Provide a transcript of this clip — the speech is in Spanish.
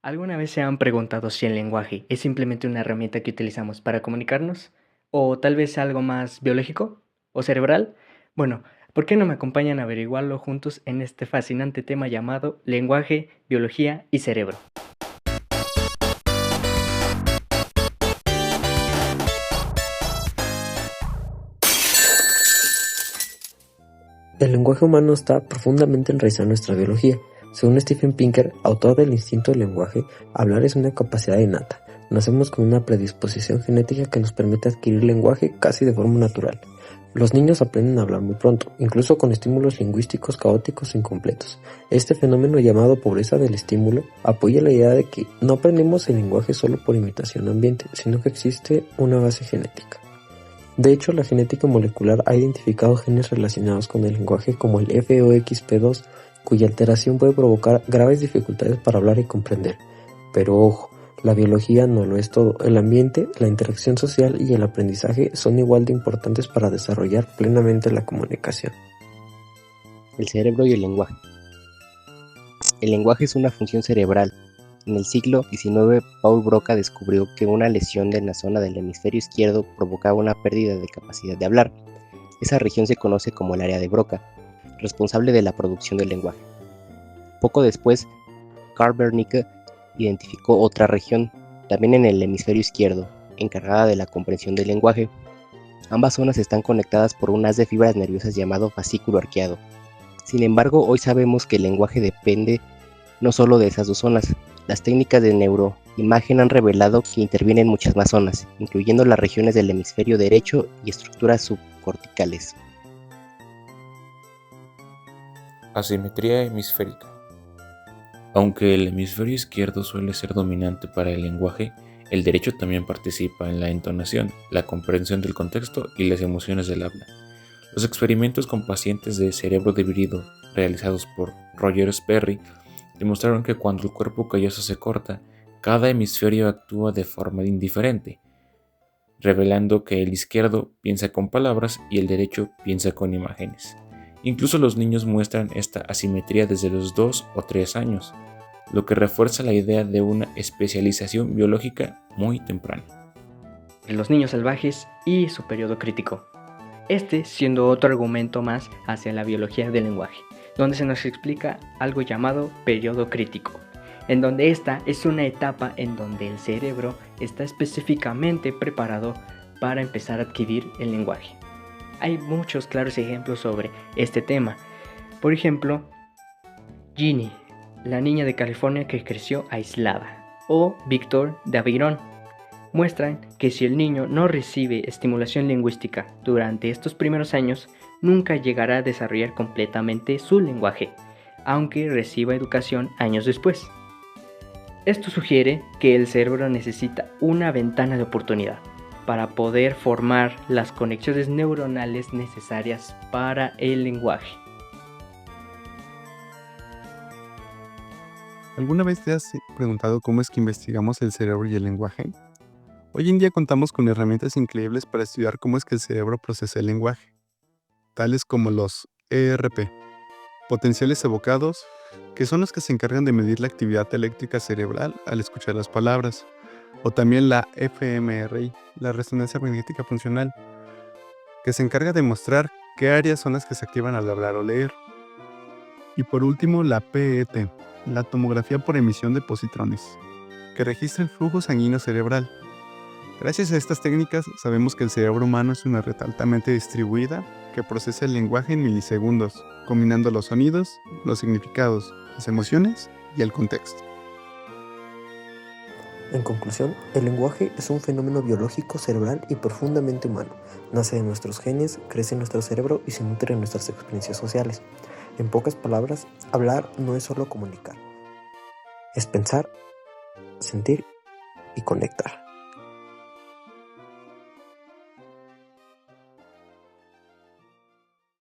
¿Alguna vez se han preguntado si el lenguaje es simplemente una herramienta que utilizamos para comunicarnos? ¿O tal vez algo más biológico o cerebral? Bueno, ¿por qué no me acompañan a averiguarlo juntos en este fascinante tema llamado lenguaje, biología y cerebro? El lenguaje humano está profundamente enraizado en nuestra biología. Según Steven Pinker, autor del Instinto del lenguaje, hablar es una capacidad innata. Nacemos con una predisposición genética que nos permite adquirir lenguaje casi de forma natural. Los niños aprenden a hablar muy pronto, incluso con estímulos lingüísticos caóticos e incompletos. Este fenómeno llamado pobreza del estímulo apoya la idea de que no aprendemos el lenguaje solo por imitación ambiente, sino que existe una base genética. De hecho, la genética molecular ha identificado genes relacionados con el lenguaje como el FOXP2, cuya alteración puede provocar graves dificultades para hablar y comprender. Pero ojo, la biología no lo es todo. El ambiente, la interacción social y el aprendizaje son igual de importantes para desarrollar plenamente la comunicación. El cerebro y el lenguaje. El lenguaje es una función cerebral. En el siglo XIX, Paul Broca descubrió que una lesión en la zona del hemisferio izquierdo provocaba una pérdida de capacidad de hablar. Esa región se conoce como el área de Broca, responsable de la producción del lenguaje. Poco después, Carl Wernicke identificó otra región, también en el hemisferio izquierdo, encargada de la comprensión del lenguaje. Ambas zonas están conectadas por un haz de fibras nerviosas llamado fascículo arqueado. Sin embargo, hoy sabemos que el lenguaje depende no solo de esas dos zonas. Las técnicas de neuroimagen han revelado que intervienen muchas más zonas, incluyendo las regiones del hemisferio derecho y estructuras subcorticales. Asimetría hemisférica. Aunque el hemisferio izquierdo suele ser dominante para el lenguaje, el derecho también participa en la entonación, la comprensión del contexto y las emociones del habla. Los experimentos con pacientes de cerebro dividido realizados por Roger Sperry demostraron que cuando el cuerpo calloso se corta, cada hemisferio actúa de forma indiferente, revelando que el izquierdo piensa con palabras y el derecho piensa con imágenes. Incluso los niños muestran esta asimetría desde los 2 o 3 años, lo que refuerza la idea de una especialización biológica muy temprana. Los niños salvajes y su periodo crítico. Este siendo otro argumento más hacia la biología del lenguaje, donde se nos explica algo llamado periodo crítico, en donde esta es una etapa en donde el cerebro está específicamente preparado para empezar a adquirir el lenguaje. Hay muchos claros ejemplos sobre este tema. Por ejemplo, Ginny, la niña de California que creció aislada, o Víctor de Aveyron, muestran que si el niño no recibe estimulación lingüística durante estos primeros años, nunca llegará a desarrollar completamente su lenguaje, aunque reciba educación años después. Esto sugiere que el cerebro necesita una ventana de oportunidad para poder formar las conexiones neuronales necesarias para el lenguaje. ¿Alguna vez te has preguntado cómo es que investigamos el cerebro y el lenguaje? Hoy en día contamos con herramientas increíbles para estudiar cómo es que el cerebro procesa el lenguaje, tales como los ERP, potenciales evocados, que son los que se encargan de medir la actividad eléctrica cerebral al escuchar las palabras, o también la fMRI, la resonancia magnética funcional, que se encarga de mostrar qué áreas son las que se activan al hablar o leer. Y por último, la PET, la tomografía por emisión de positrones, que registra el flujo sanguíneo cerebral. Gracias a estas técnicas sabemos que el cerebro humano es una red altamente distribuida que procesa el lenguaje en milisegundos, combinando los sonidos, los significados, las emociones y el contexto. En conclusión, el lenguaje es un fenómeno biológico, cerebral y profundamente humano. Nace de nuestros genes, crece en nuestro cerebro y se nutre en nuestras experiencias sociales. En pocas palabras, hablar no es solo comunicar, es pensar, sentir y conectar.